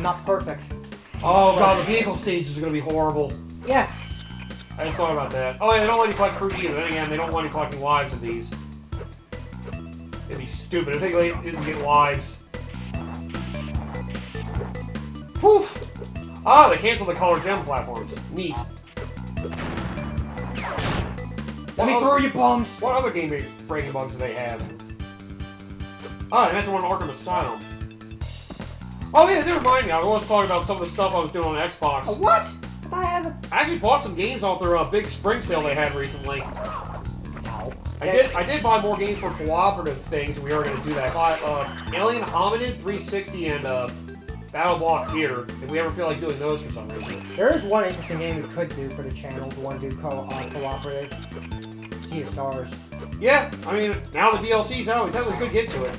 I'm not perfect. Oh god, the vehicle stages are gonna be horrible. Yeah. I just thought about that. Oh yeah, they don't let you collect fruit either. Then again, they don't want you collecting lives of these. It'd be stupid if they didn't get lives. Poof! Ah, they canceled the color gem platforms. Neat. Let me through you, bums! What other game-breaking bugs do they have? Ah, I mentioned one in Arkham Asylum. Oh yeah, never mind me. I was talking about some of the stuff I was doing on Xbox. What? I haven't. I actually bought some games off their big spring sale they had recently. No. I did buy more games for cooperative things, and we are going to do that. I bought Alien Hominid 360 and Battle Block Theater, if we ever feel like doing those for some reason. There is one interesting game we could do for the channel if we want to do cooperative. Sea of Stars. Yeah, I mean, now the DLC's out, we technically could get to it.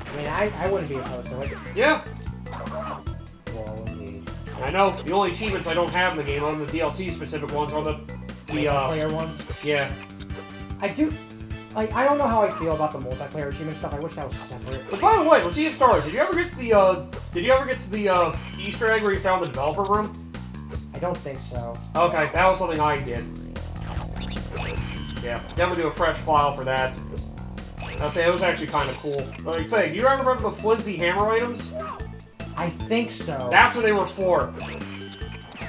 I mean, I wouldn't be opposed to it. Yeah. Well, indeed. I know the only achievements I don't have in the game, other than the DLC-specific ones, are the multiplayer ones? Yeah. I do... Like, I don't know how I feel about the multiplayer achievement stuff. I wish that was separate. But by the way, with Sea of Stars, did you ever get to the Easter egg where you found the developer room? I don't think so. Okay, that was something I did. Yeah, definitely do a fresh file for that. I'll say it was actually kind of cool. Like I say, do you remember the flimsy hammer items? I think so. That's what they were for.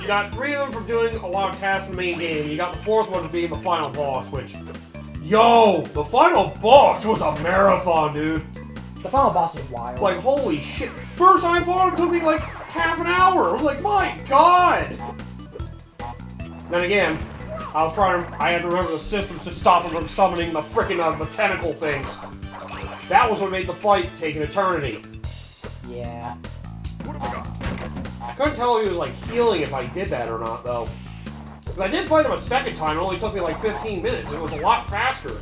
You got 3 of them for doing a lot of tasks in the main game. You got the 4th one for being the final boss, which... Yo! The final boss was a marathon, dude! The final boss is wild. Like, holy shit. First time I fought him took me like half an hour! I was like, my god! Then again, I had to remember the systems to stop him from summoning the frickin' the tentacle things. That was what made the fight take an eternity. Yeah. I couldn't tell if he was like healing if I did that or not, though. Because I did fight him a second time, it only took me like 15 minutes. It was a lot faster.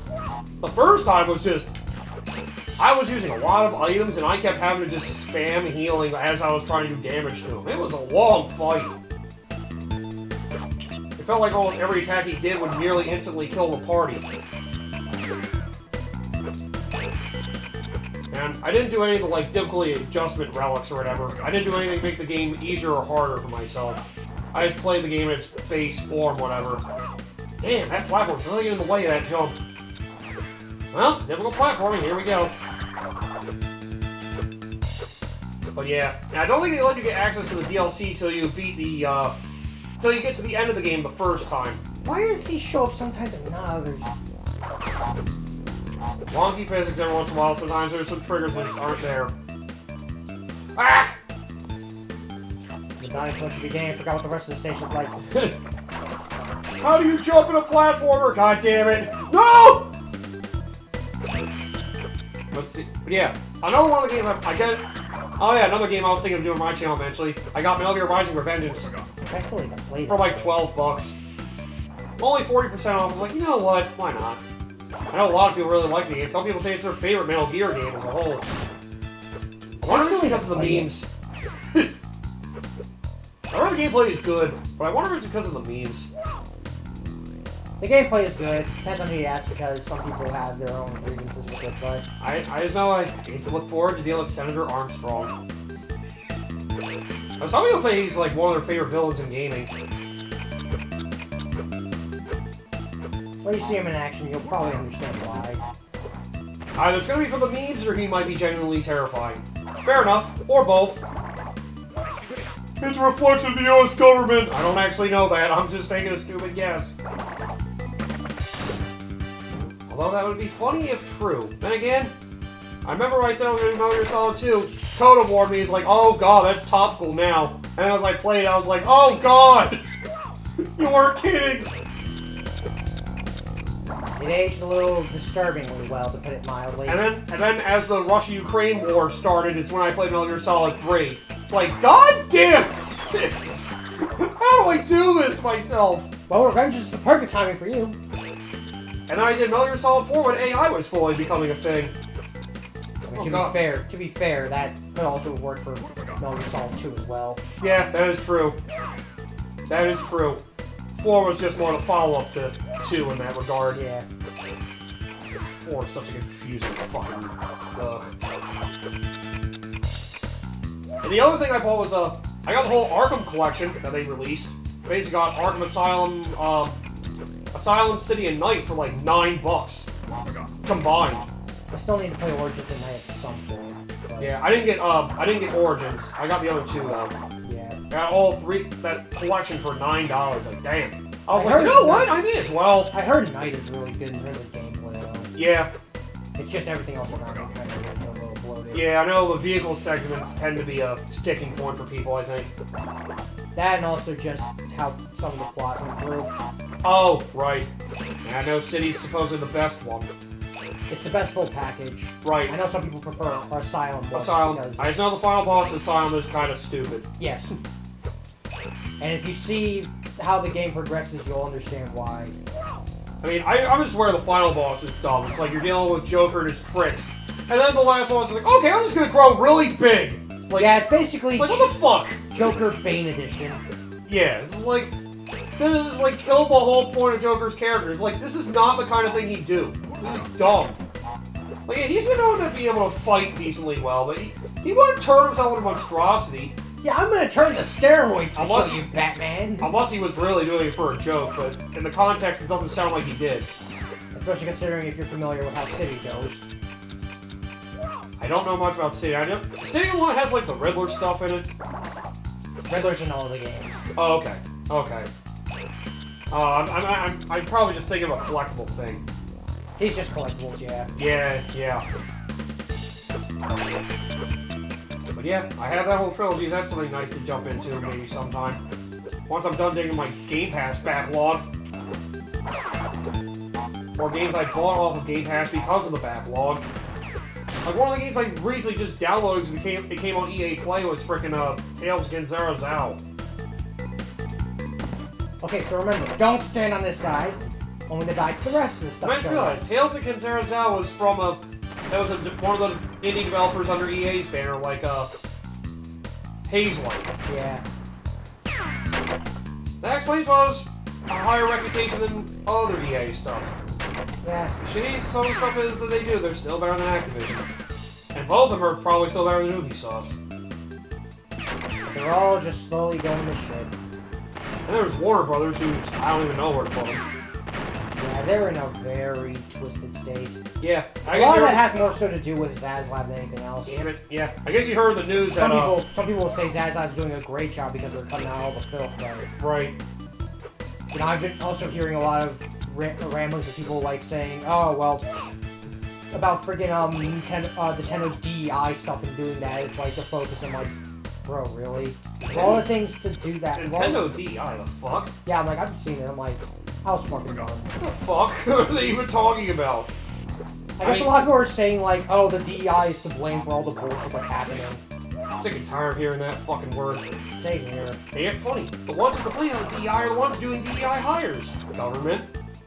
The first time was just... I was using a lot of items, and I kept having to just spam healing as I was trying to do damage to him. It was a long fight. It felt like almost every attack he did would nearly instantly kill the party. And I didn't do any of the like difficulty adjustment relics or whatever. I didn't do anything to make the game easier or harder for myself. I just played the game in its base form, whatever. Damn, that platform's really in the way of that jump. Well, difficult platforming, here we go. But yeah, I don't think they let you get access to the DLC till you beat the, till you get to the end of the game the first time. Why does he show up sometimes and not others? Wonky physics every once in a while, sometimes there's some triggers that just aren't there. Ah! The dying so much of the game, forgot what the rest of the station's like. How do you jump in a platformer? God damn it! No! Let's see. But yeah, another one of the games I get. Oh yeah, another game I was thinking of doing on my channel eventually. I got Metal Gear Rising Revengeance I still even played for like $12. Only 40% off. I was like, you know what? Why not? I know a lot of people really like the game. Some people say it's their favorite Metal Gear game as a whole. I wonder if it's because of the memes. I wonder the gameplay is good, but I wonder if it's because of the memes. The gameplay is good. Depends on who you ask, because some people have their own grievances with it, but... I just know I get to look forward to dealing with Senator Armstrong. Some people say he's like one of their favorite villains in gaming. When you see him in action, you'll probably understand why. Either it's gonna be for the memes, or he might be genuinely terrifying. Fair enough, or both. It's a reflection of the U.S. government! I don't actually know that, I'm just taking a stupid guess. Although that would be funny if true. Then again, I remember when I said I was going to Metal Gear Solid 2, Coda warned me, he's like, oh god, that's topical now. And as I played, I was like, oh god! You weren't kidding! It aged a little disturbingly well, to put it mildly. And then as the Russia-Ukraine war started, is when I played Metal Gear Solid 3. It's like, god damn! How do I do this to myself? Well, Revenge is the perfect timing for you. And then I did Metal Gear Solid 4 when AI was fully becoming a thing. I mean, to be fair, that could also work for Metal Gear Solid 2 as well. Yeah, that is true. That is true. 4 was just more of a follow-up to 2 in that regard. Yeah. 4 is such a confusing fucking... Ugh. And the other thing I bought was I got the whole Arkham collection that they released. Basically got Arkham Asylum, Asylum City and Night for like $9 combined. I still need to play Origins at night at some point. But... Yeah, I didn't get Origins. I got the other two though. Yeah. I got all three, that collection for $9. Like, damn. I was I like, you know heard what? I may as well. I heard Night is really good in terms of gameplay though. Yeah. It's just everything else around it kind of gets a little bloated. Yeah, I know the vehicle segments tend to be a sticking point for people, I think. That and also just how some of the plot went through. Oh, right. Yeah, I know City's supposedly the best one. It's the best full package. Right. I know some people prefer Asylum. Asylum. Because, I just know the final boss of Asylum is kind of stupid. yes. And if you see how the game progresses, you'll understand why. I mean, I'm just aware the final boss is dumb. It's like you're dealing with Joker and his tricks. And then the last boss is like, okay, I'm just gonna grow really big. Like, Yeah, it's basically like what the fuck? Joker Bane edition. Yeah, this is like killed the whole point of Joker's character. It's like, this is not the kind of thing he'd do. This is dumb. Like, he's been known to be able to fight decently well, but he wouldn't turn himself into monstrosity. Yeah, I'm gonna turn to steroids to Unless kill you, Batman. Unless he was really doing it for a joke, but in the context, it doesn't sound like he did. Especially considering if you're familiar with how City goes. I don't know much about City. I know City one has like the Riddler stuff in it. Riddler's in all of the games. Oh, okay, okay. I'm probably just thinking of a collectible thing. He's just collectibles, yeah. Yeah. But yeah, I have that whole trilogy. That's something nice to jump into maybe sometime. Once I'm done digging my Game Pass backlog. Or games I bought off of Game Pass because of the backlog. Like, one of the games I recently just downloaded because it came on EA Play was frickin' Tales Against Zarazao. Okay, so remember, don't stand on this side. Only to die to the rest of the stuff. I just realized, Tales Against Zarazao was from one of the indie developers under EA's banner, like, Hazelight. Yeah. That explains why it was a higher reputation than other EA stuff. Yeah. Shitty some of the stuff is that they do, they're still better than Activision. And both of them are probably still better than Ubisoft. They're all just slowly going to shit. And there's Warner Brothers, who's, I don't even know where to put them. Yeah, they're in a very twisted state. Yeah. A lot of that has more so to do with Zaslav than anything else. Damn it, yeah. I guess you heard the news Some that, people will say Zaslav's doing a great job because they're cutting out all the filth, but... Right. You know, I've been also hearing a lot of ramblings of people, like, saying, oh, well... About friggin' Nintendo's DEI stuff and doing that is, like, the focus. I'm like, bro, really? Of all the things to do that... Nintendo DEI, the fuck? Yeah, I'm like, I've seen it. I'm like, I was fucking done. What the fuck? What are they even talking about? I guess a lot of people are saying, like, oh, the DEI is to blame for all the bullshit that's happening. Sick and tired of hearing that fucking word. Same here. They ain't funny. The ones who complain on the DEI are the ones doing DEI hires. Government.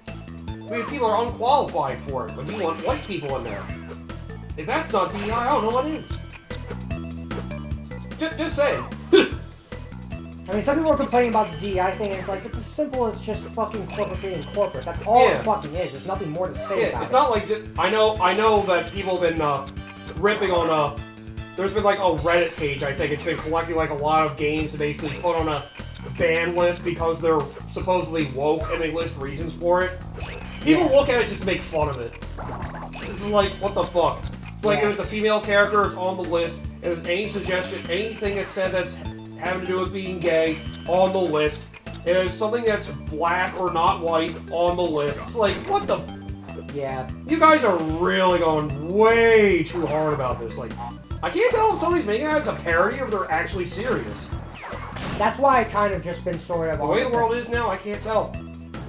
I mean, people are unqualified for it, but you want white people in there. If that's not DEI, I don't know what is. Just saying. I mean, some people are complaining about the DEI thing, and it's like, it's as simple as just fucking corporate being corporate. That's all it fucking is. There's nothing more to say about it. It's not like just... I know that people have been, ripping on, there's been, like, a Reddit page, I think. It's been collecting, like, a lot of games to basically put on a ban list because they're supposedly woke, and they list reasons for it. People look at it just to make fun of it. This is like, what the fuck? It's like if it's a female character, it's on the list. If there's any suggestion, anything that's said that's having to do with being gay, on the list. If there's something that's black or not white, on the list. It's like, what the... Yeah. You guys are really going way too hard about this. Like, I can't tell if somebody's making that as a parody or if they're actually serious. That's why I kind of just been sort of... The way the world is now, I can't tell.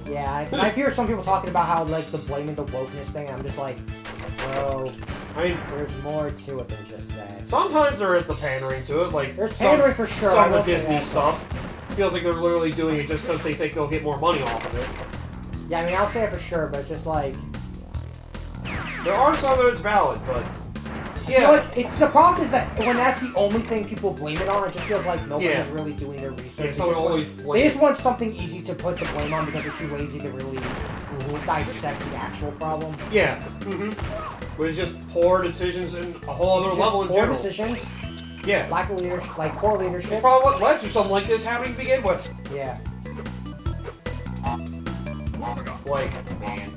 Yeah, I hear some people talking about how, like, the blaming the wokeness thing, and I'm just like, bro, I mean, there's more to it than just that. Sometimes there is the pandering to it, like... There's pandering for sure. Some of the Disney stuff. Feels like they're literally doing it just because they think they'll get more money off of it. Yeah, I mean, I'll say it for sure, but it's just like... There are some that it's valid, but... Yeah. You know what, it's the problem is that when that's the only thing people blame it on, it just feels like nobody's really doing their research. Yeah, they just want something easy to put the blame on because they're too lazy to really dissect the actual problem. Yeah. But it's just poor decisions and a whole other level in general. Poor decisions. Yeah. Lack of leadership, like poor leadership. It's probably what led to something like this happening to begin with. Yeah. Like, man.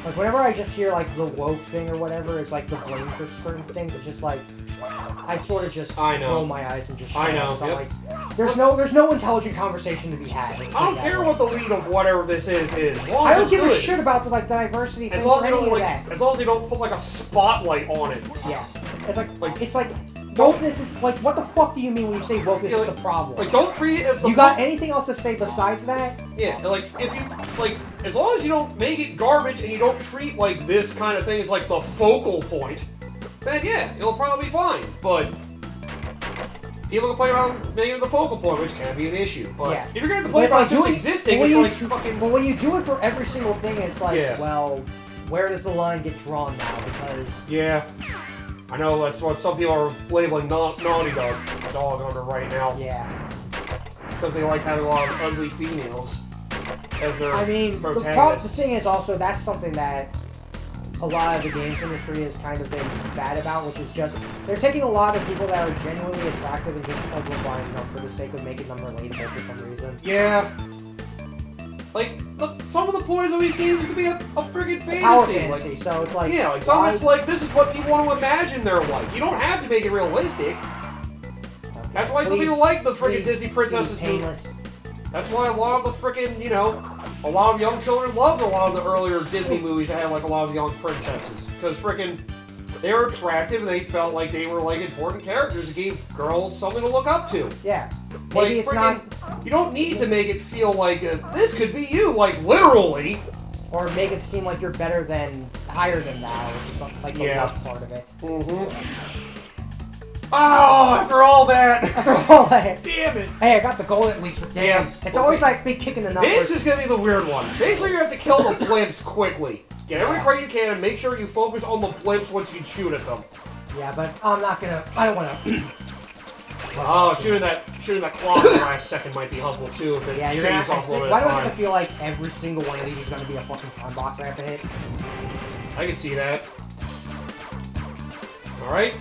Like, whenever I just hear, like, the woke thing or whatever, it's like the blame for certain things, it's just like, I sort of just roll my eyes and just shut up. So yep. Like, there's no intelligent conversation to be had. I don't care what the lead of whatever this is. I don't give a shit about the, like, diversity thing or any of that. As long as they don't put, like, a spotlight on it. Yeah. It's like wokeness is, like, what the fuck do you mean when you say wokeness is the problem? Like, don't treat it as the... You got anything else to say besides that? Yeah, like, if you, like, as long as you don't make it garbage and you don't treat, like, this kind of thing as, like, the focal point, then, yeah, it'll probably be fine. But people complain about making it the focal point, which can be an issue. But if you're going to complain about just existing, it's like fucking... But when you do it for every single thing, it's like, well, where does the line get drawn now? Because... Yeah. I know that's what some people are labeling Naughty Dog under right now. Yeah. Because they like having a lot of ugly females as their protagonists. The thing is also, that's something that a lot of the games industry has kind of been bad about, which is just, they're taking a lot of people that are genuinely attractive and just overlying them for the sake of making them relatable for some reason. Yeah. Like, some of the points of these games could be a friggin' fantasy. Power fantasy, like, so it's like... Yeah, like, some of it's like, this is what people want to imagine they're like. You don't have to make it realistic. Okay. That's why some people like the friggin' Disney princesses movies. That's why a lot of the frickin', you know, a lot of young children loved a lot of the earlier Disney movies that had, like, a lot of young princesses. Because frickin', they were attractive and they felt like they were, like, important characters that gave girls something to look up to. Yeah. Maybe it's not... You don't need to make it feel like, this could be you, like, literally. Or make it seem like you're better than, higher than thou, or something, like the love part of it. Oh, after all that! After all that. Damn it! Hey, I got the gold at least, but damn. It's always like me kicking the numbers. This is gonna be the weird one. Basically, you have to kill the blimps quickly. Get every crate you can and make sure you focus on the blimps once you shoot at them. Yeah, but I'm not gonna, I don't wanna... Oh, shooting that clock in the last second might be helpful too if it shaves off a little bit of time. Why do I have to feel like every single one of these is going to be a fucking time box I have to hit? I can see that. Alright.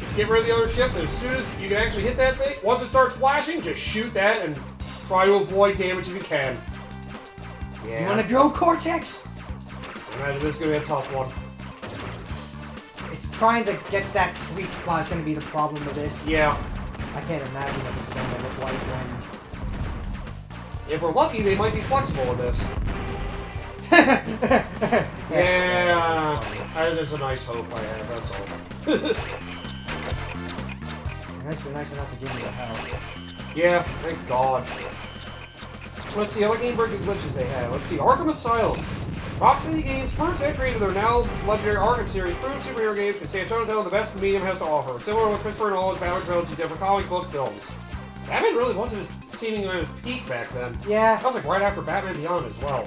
Just get rid of the other ships, and as soon as you can actually hit that thing, once it starts flashing, just shoot that and try to avoid damage if you can. Yeah. You want to go, Cortex? I imagine this is going to be a tough one. It's trying to get that sweet spot is going to be the problem with this. Yeah. I can't imagine what this is going to look like when... If we're lucky, they might be flexible with this. Yeah. There's a nice hope I have, that's all. Unless you're nice enough to give me the help. Yeah, thank God. Let's see, what game-breaking glitches they have. Let's see, Arkham Asylum. Rocksteady Games' first entry into their now legendary Arkham series proved superhero games can stand toe-to-toe with the best the medium has to offer. Similar with Christopher Nolan's Batman trilogy, different comic book films. Batman really wasn't as seemingly at his peak back then. Yeah. That was like right after Batman Beyond as well.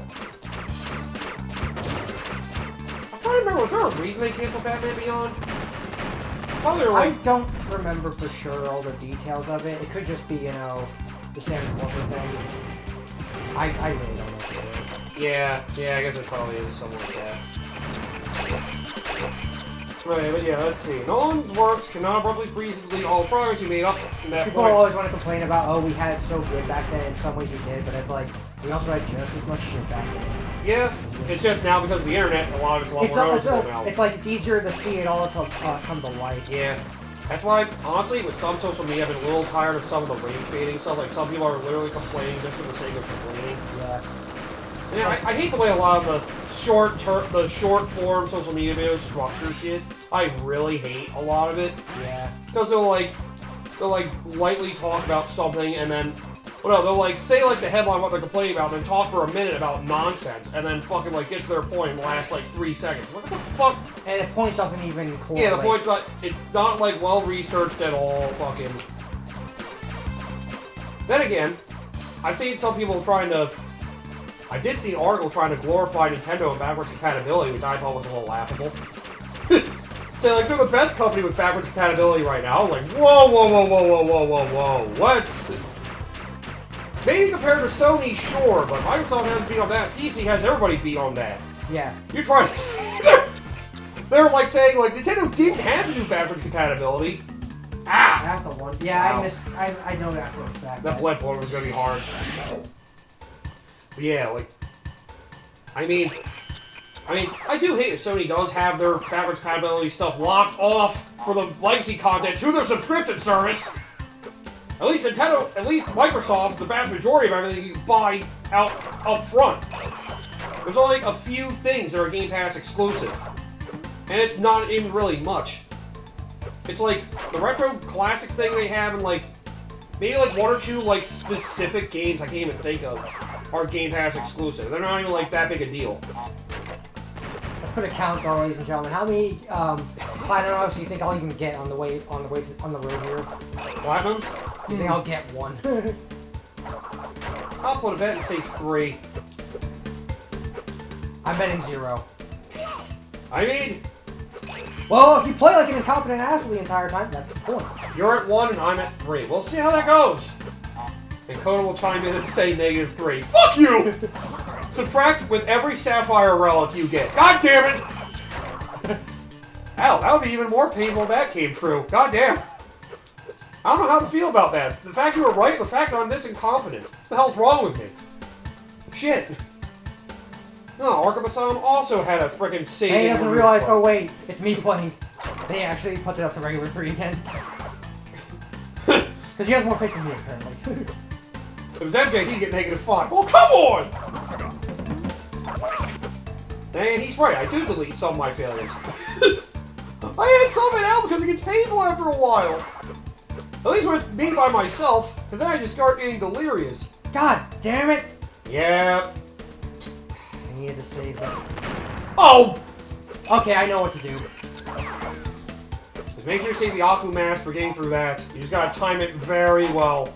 I'm trying to remember, was there a reason they canceled Batman Beyond? I don't remember for sure all the details of it. It could just be, you know, the standard corporate thing. I really don't know. Yeah, I guess it probably is something like that. Right, but yeah, let's see. Nolan's works cannot abruptly freeze and delete all the progress you made up in that People always want to complain about, oh, we had it so good back then. In some ways we did, but it's like, we also had just as much shit back then. Yeah, it's just now because of the internet, a lot of it's a lot more noticeable now. It's like, it's easier to see it all come to light. Yeah. That's why, honestly, with some social media, I've been a little tired of some of the rage baiting stuff. Like, some people are literally complaining just for the sake of complaining. Yeah. Yeah, I hate the way a lot of the short form social media videos structure shit. I really hate a lot of it. Yeah. Because they'll lightly talk about something and then, well, no, they'll like say like the headline what they're complaining about, and then talk for a minute about nonsense, and then fucking like get to their point in the last like 3 seconds. Like, what the fuck? And the point doesn't even correlate. Yeah, the point's not. It's not like well researched at all. Fucking. Then again, I've seen some people trying to. I did see an article trying to glorify Nintendo and backwards compatibility, which I thought was a little laughable. So, like, they're the best company with backwards compatibility right now. Like, whoa, what's... Maybe compared to Sony, sure, but Microsoft has beat on that. PC has everybody beat on that. Yeah. You're trying to say... They're, like, saying, like, Nintendo didn't have to do backwards compatibility. Ah! have the one. Yeah, Wow. I missed. I know that for a fact. That Bloodborne was gonna be hard. But yeah, like, I mean, I do hate that Sony does have their backwards compatibility stuff locked off for the legacy content to their subscription service. At least Nintendo, at least Microsoft, the vast majority of everything you can buy out up front. There's only a few things that are Game Pass exclusive, and it's not even really much. It's like the retro classics thing they have, and like maybe like one or two like specific games I can't even think of are Game Pass exclusive. They're not even like that big a deal. Let's put a count, though, ladies and gentlemen. How many platinums do you think I'll even get on the road here? Platinums? Do you think I'll get one? I'll put a bet and say 3. I'm betting 0. I mean, Well, if you play like an incompetent asshole the entire time, that's the point. you're at 1 and I'm at 3. We'll see how that goes. And Coda will chime in and say -3. Fuck you! Subtract with every Sapphire relic you get. God damn it! Ow, that would be even more painful if that came true. God damn. I don't know how to feel about that. The fact you were right, the fact that I'm this incompetent. What the hell's wrong with me? Shit. No, Arkham Asylum also had a frickin' save. And he doesn't realize, oh wait, it's me playing. Then he actually puts it up to regular 3 again. Because he has more faith than me, apparently. If it was MJ, he'd get -5. Well, come on! And he's right, I do delete some of my failures. I had some of it out because it gets painful after a while. At least when it's me by myself, because then I just start getting delirious. God damn it! Yeah. I needed to save that. Oh! Okay, I know what to do. Just make sure you save the Aku Mask for getting through that. You just gotta time it very well.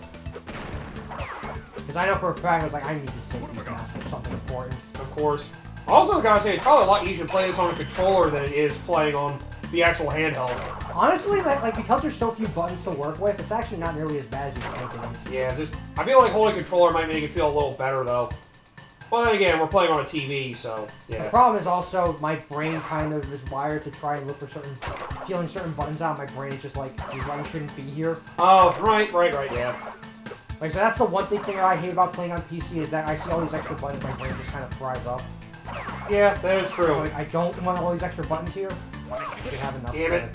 Because I know for a fact, I was like, I need to save these guys for something important. Of course. Also, gotta say, it's probably a lot easier to play this on a controller than it is playing on the actual handheld. Honestly, like because there's so few buttons to work with, it's actually not nearly as bad as you think it is. Yeah, just I feel like holding a controller might make it feel a little better though. Well, then again, we're playing on a TV, so yeah. The problem is also my brain kind of is wired to try and look for feeling certain buttons out. My brain is just like, these buttons shouldn't be here. Oh, right, yeah. Like, so that's the one thing that I hate about playing on PC is that I see all these extra buttons, my brain just kind of fries up. Yeah, that is true. So, like, I don't want all these extra buttons here. I should have enough. Damn it.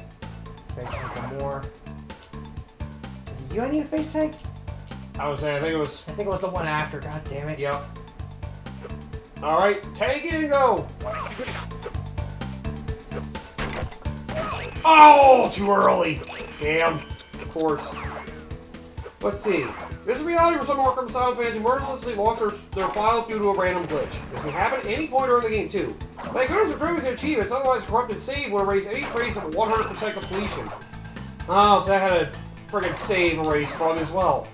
Face tank more. Is it you I need a face tank? I would say, I think it was the one after. God damn it. Yep. Alright, take it and go! Oh, too early! Damn. Of course. Let's see. This is reality for some Arkham Asylum fans who mercilessly lost their files due to a random glitch. This can happen at any point during the game, too. Thank goodness for previous achievements, otherwise a corrupted save would erase any trace of 100% completion. Oh, so that had a friggin' save erase bug as well.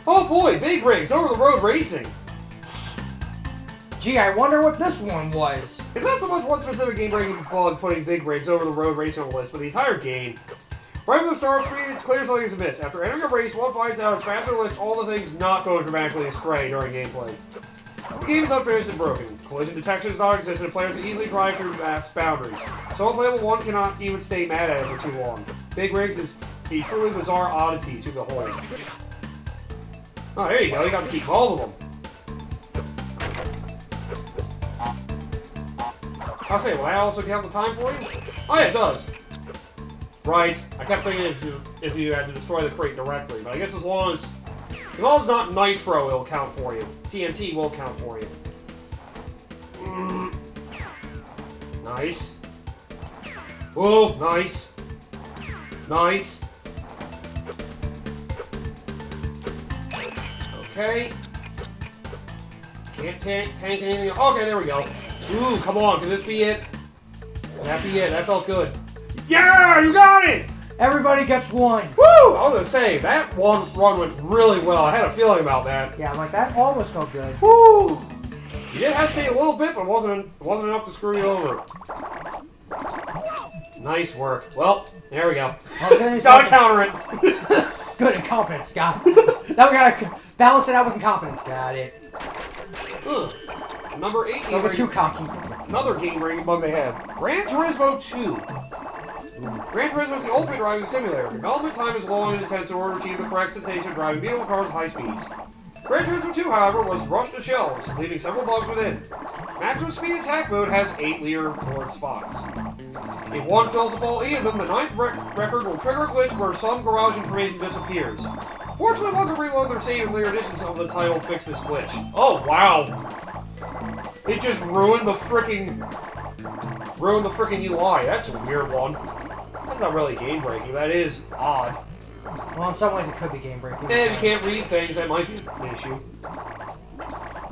Oh boy, big rigs, over the road racing! Gee, I wonder what this one was. It's not so much one specific game-breaking bug putting big rigs over the road racing on the list, but the entire game. Right from the start screen, it's clear something is amiss. After entering a race, one finds out it's faster to list all the things not going dramatically astray during gameplay. The game is unfinished and broken. Collision detection is non-existent, and players can easily drive through maps boundaries. So unplayable one cannot even stay mad at it for too long. Big rigs is a truly bizarre oddity to behold. Oh, there you go, you got to keep all of them. I'll say, will that also count the time for you? Oh yeah, it does. Right. I kept thinking if you had to destroy the crate directly, but I guess as long as it's not Nitro, it'll count for you. TNT will count for you. Nice. Whoa, nice. Nice. Okay. Can't tank anything. Okay, there we go. Ooh, come on, can this be it? Can that be it? That felt good. Yeah, you got it! Everybody gets one. Woo! I was gonna say, that one run went really well. I had a feeling about that. Yeah, I'm like, that almost felt good. Woo! You did hesitate a little bit, but it wasn't enough to screw you over. Nice work. Well, there we go. Okay, gotta counter it. Good incompetence, got it. Now we gotta balance it out with incompetence. Got it. Ugh. Number 8. Number 2 cocky. Another game-breaking bug they had. Gran Turismo 2. Gran Turismo is the ultimate driving simulator. Development time is long and intense in order to achieve the correct sensation of driving beautiful cars at high speeds. Gran Turismo 2, however, was rushed to shelves, leaving several bugs within. Maximum speed attack mode has 8 leaderboard spots. If one fills up all 8 of them, the 9th record will trigger a glitch where some garage information disappears. Fortunately, one can reload their save in later editions of the title Fix This Glitch. Oh, wow! It just ruined the frickin' UI. That's a weird one. That's not really game-breaking. That is odd. Well, in some ways it could be game-breaking. And if you can't read things, that might be an issue.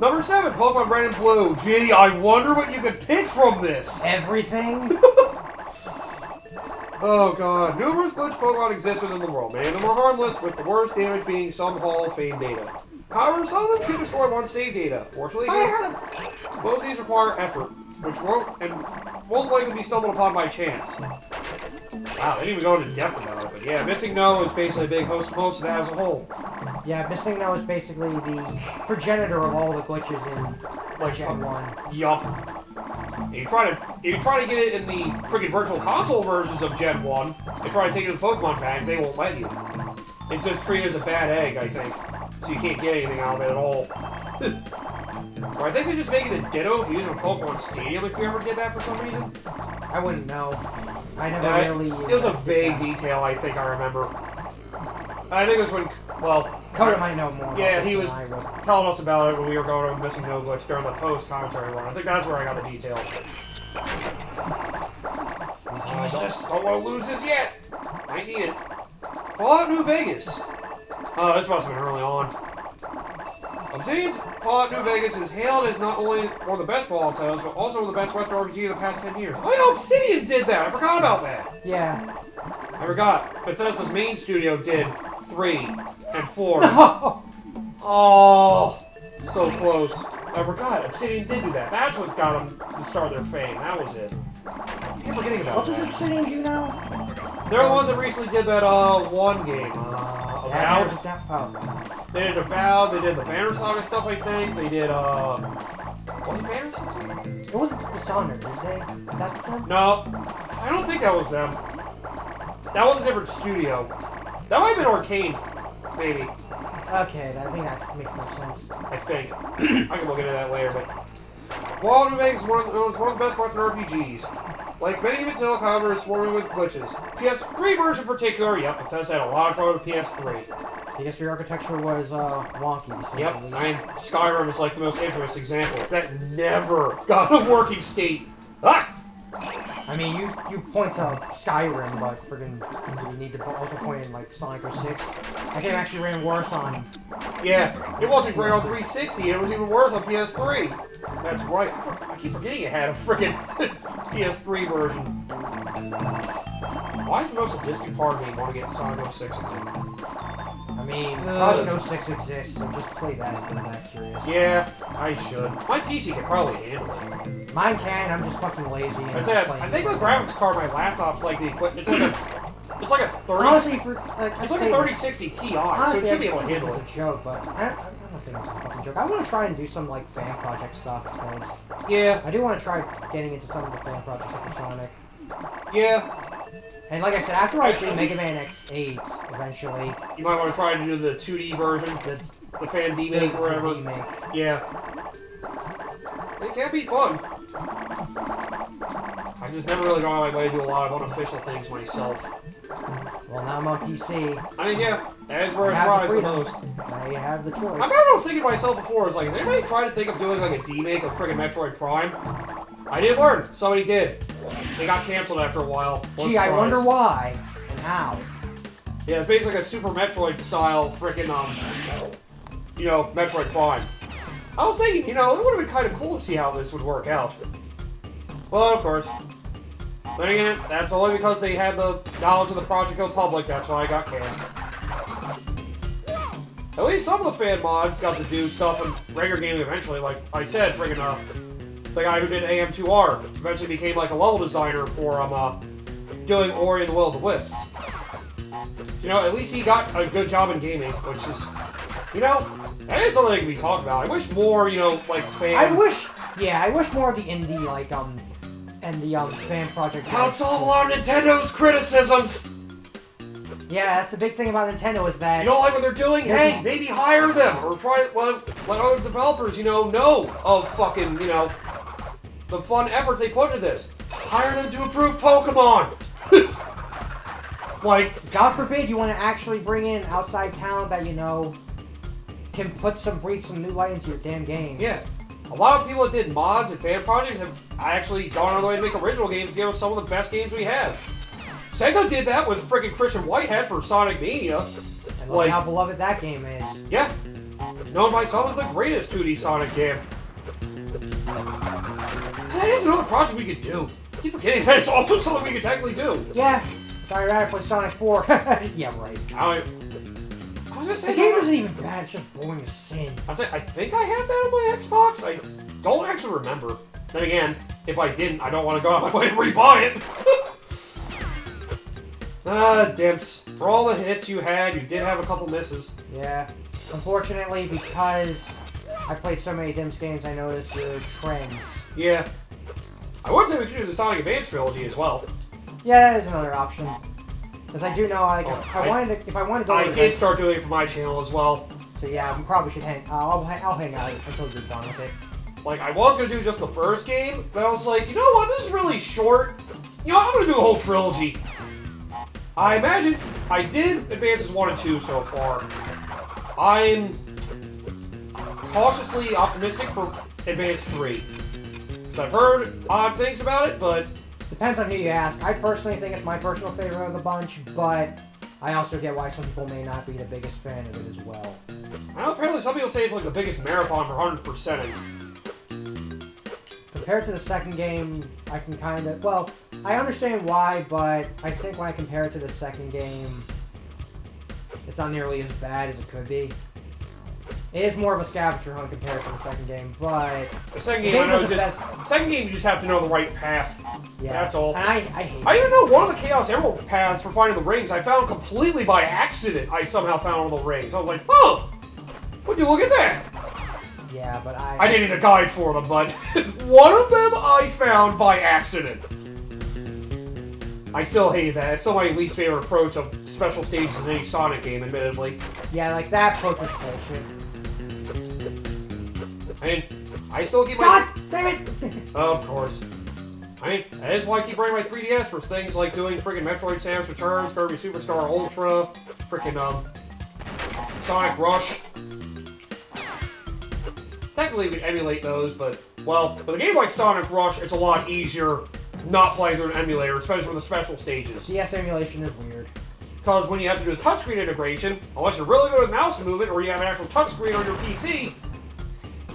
Number 7, Pokemon Red and Blue. Gee, I wonder what you could pick from this. Everything? Oh god. Numerous glitch Pokemon exist within the world. Many of them are harmless, with the worst damage being some Hall of Fame data. However, some of them can destroy one's save data. Fortunately, most of these require effort, which won't likely be stumbled upon by chance. Wow, they didn't even go into depth about it, but yeah, Missing No is basically a big host of most of that as a whole. Yeah, Missing No is basically the progenitor of all the glitches in Gen 1. Yup. If you try to get it in the freaking virtual console versions of Gen 1, and try to take it to the Pokemon bag, they won't let you. It's just treated as a bad egg, I think. So you can't get anything out of it at all. Or I think they just make it a ditto if you use it in Pokemon Stadium if you ever did that for some reason. I wouldn't know. I never really... It was a vague detail, I think I remember. I think it was when, well... Coda might know more. Yeah, he was telling us about it when we were going over Missing No glitch during the post-commentary run. I think that's where I got the detail. Jesus, don't want to lose this yet. I need it. Fallout New Vegas. Oh, this must have been early on. Obsidian's Fallout New Vegas is hailed as not only one of the best Fallout titles, but also one of the best Western RPG of the past 10 years. Oh yeah, Obsidian did that! I forgot about that! Yeah. I forgot. Bethesda's main studio did 3 and 4. No! Oh, so close. I forgot. Obsidian did do that. That's what got them to start their fame. That was it. I keep forgetting about What that. does Obsidian do now? They're the ones that recently did that one game. Avowed. Oh. They did Avowed. They did the Banner Saga stuff, I think. They did what was it, Banner Saga? It wasn't Dishonored, did they? That them? No, I don't think that was them. That was a different studio. That might have been Arcane, maybe. Okay, I think that makes more sense. I think. I can look into that later, but... Fallout New Vegas is one of the best Western RPGs. Like many of its ilk, however, is swarming with glitches. PS3 version in particular, yep, Bethesda had a lot of fun with the PS3. PS3 architecture was wonky. Yep, I mean, Skyrim is like the most infamous example. That never got a working state. Ah! I mean, you point to Skyrim, but friggin' you need to also point in like Sonic 06. That game actually ran worse on. Yeah, it wasn't great on 360. It was even worse on PS3. That's right. I keep forgetting it had a frickin' PS3 version. Why is the most sadistic part of me want to get Sonic 06 again? I mean, Project 06 exists, so just play that if you're that curious. Yeah, I should. My PC can probably handle it. Mine can, I'm just fucking lazy. And I think the graphics card on my laptop's like the equipment. It's like a 30. Honestly, for like, it's like a 3060 Ti, so it should be able to handle it. It's a joke, but I'm not saying it's a fucking joke. I want to try and do some like fan project stuff. Because yeah. I do want to try getting into some of the fan projects for Sonic. Yeah. And like I said, after I do Mega Man X8, eventually... You might want to try to do the 2D version, the fan D-Make or whatever. Yeah. It can be fun. I just never really gone my way to do a lot of unofficial things myself. Well, now I'm on PC. I mean, yeah, that is where it thrives the most. Now you have the choice. I remember I was thinking to myself before, is like, has anybody tried to think of doing like a D-Make of friggin' Metroid Prime? I did learn. Somebody did. They got canceled after a while. Gee, I wonder why and how. Yeah, it's basically like a Super Metroid style frickin' you know, Metroid Prime. I was thinking, you know, it would have been kind of cool to see how this would work out. Well, of course. Then again, that's only because they had the knowledge of the project go public. That's why I got canned. At least some of the fan mods got to do stuff in regular gaming eventually. Like I said, friggin' the guy who did AM2R eventually became like a level designer for doing Ori and the Will of the Wisps. You know, at least he got a good job in gaming, which is, you know, that is something that can be talked about. I wish more, you know, like fans. I wish more of the indie, like, and the fan project. How solve a lot of Nintendo's criticisms. Yeah, that's the big thing about Nintendo is that... You don't like what they're doing? Hey, maybe hire them, or try to let other developers, know of fucking, the fun efforts they put into this. Hire them to improve Pokemon! Like... God forbid you want to actually bring in outside talent that, can breathe some new light into your damn game. Yeah. A lot of people that did mods and fan projects have actually gone on the way to make original games to give us some of the best games we have. Sega did that with freaking Christian Whitehead for Sonic Mania. And look how beloved that game is. Yeah. Known by some as the greatest 2D Sonic game. That is another project we could do. I keep forgetting that it's also something we could technically do. Yeah. Sorry, I play Sonic 4. Yeah, right. I was gonna say... The game isn't even bad, it's just boring as sin. I think I have that on my Xbox. I don't actually remember. Then again, if I didn't, I don't want to go out of my way and rebuy it. Dimps. For all the hits you had, you did have a couple misses. Yeah. Unfortunately, because I played so many Dimps games, I noticed your trends. Yeah. I would say we could do the Sonic Advance trilogy as well. Yeah, that is another option. Because I do know, if I wanted to go... I did start doing it for my channel as well. So yeah, we probably should I'll hang out until you're done with it. Like, I was going to do just the first game, but I was like, you know what, this is really short. I'm going to do the whole trilogy. I imagine I did Advances 1 and 2 so far. I'm cautiously optimistic for Advance 3. Because I've heard odd things about it, but... Depends on who you ask. I personally think it's my personal favorite of the bunch, but I also get why some people may not be the biggest fan of it as well. I know apparently some people say it's like the biggest marathon for 100%ing. Compared to the second game, I can kind of... Well, I understand why, but I think when I compare it to the second game, it's not nearly as bad as it could be. It is more of a scavenger hunt compared to the second game, but... The second game, second game, you just have to know the right path. Yeah. That's all. And I hate I even know one of the Chaos Emerald paths for finding the rings I found completely by accident. I somehow found all the rings. I was like, huh! Would you look at that? Yeah, but I didn't need a guide for them, but one of them I found by accident. I still hate that. It's still my least favorite approach of special stages in any Sonic game, admittedly. Yeah, like that approach is bullshit. I mean, I still keep my... God damn it! Of course. I mean, that is why I keep running my 3DS for things like doing freaking Metroid Samus Returns, Kirby Superstar Ultra, freaking, Sonic Rush. Technically, we could emulate those, but, well, with a game like Sonic Rush, it's a lot easier not playing through an emulator, especially for the special stages. CS emulation is weird. Because when you have to do a touchscreen integration, unless you're really good with mouse movement, or you have an actual touchscreen on your PC,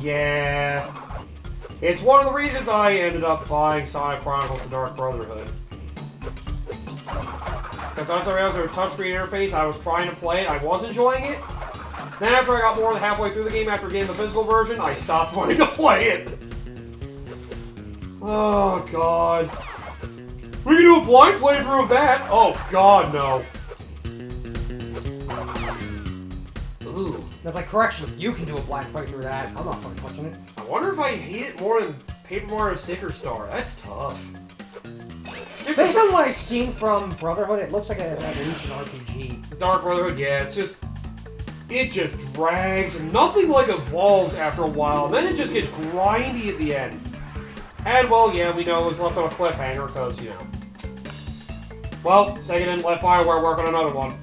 yeah... It's one of the reasons I ended up buying Sonic Chronicles: The Dark Brotherhood. Because once I realized there was a touchscreen interface, I was trying to play it, I was enjoying it. Then after I got more than halfway through the game after getting the physical version, I stopped wanting to play it. Oh, God. We can do a blind playthrough of that? Oh, God, no. Ooh. That's like, correction, you can do a blind playthrough of that. I'm not fucking touching it. I wonder if I hate it more than Paper Mario Sticker Star. That's tough. Based on what I've seen from Brotherhood, it looks like it's at least an RPG. Dark Brotherhood, yeah, it's just... It just drags, and nothing, like, evolves after a while, and then it just gets grindy at the end. And, well, yeah, we know it was left on a cliffhanger, because, Well, Sega didn't let BioWare work on another one.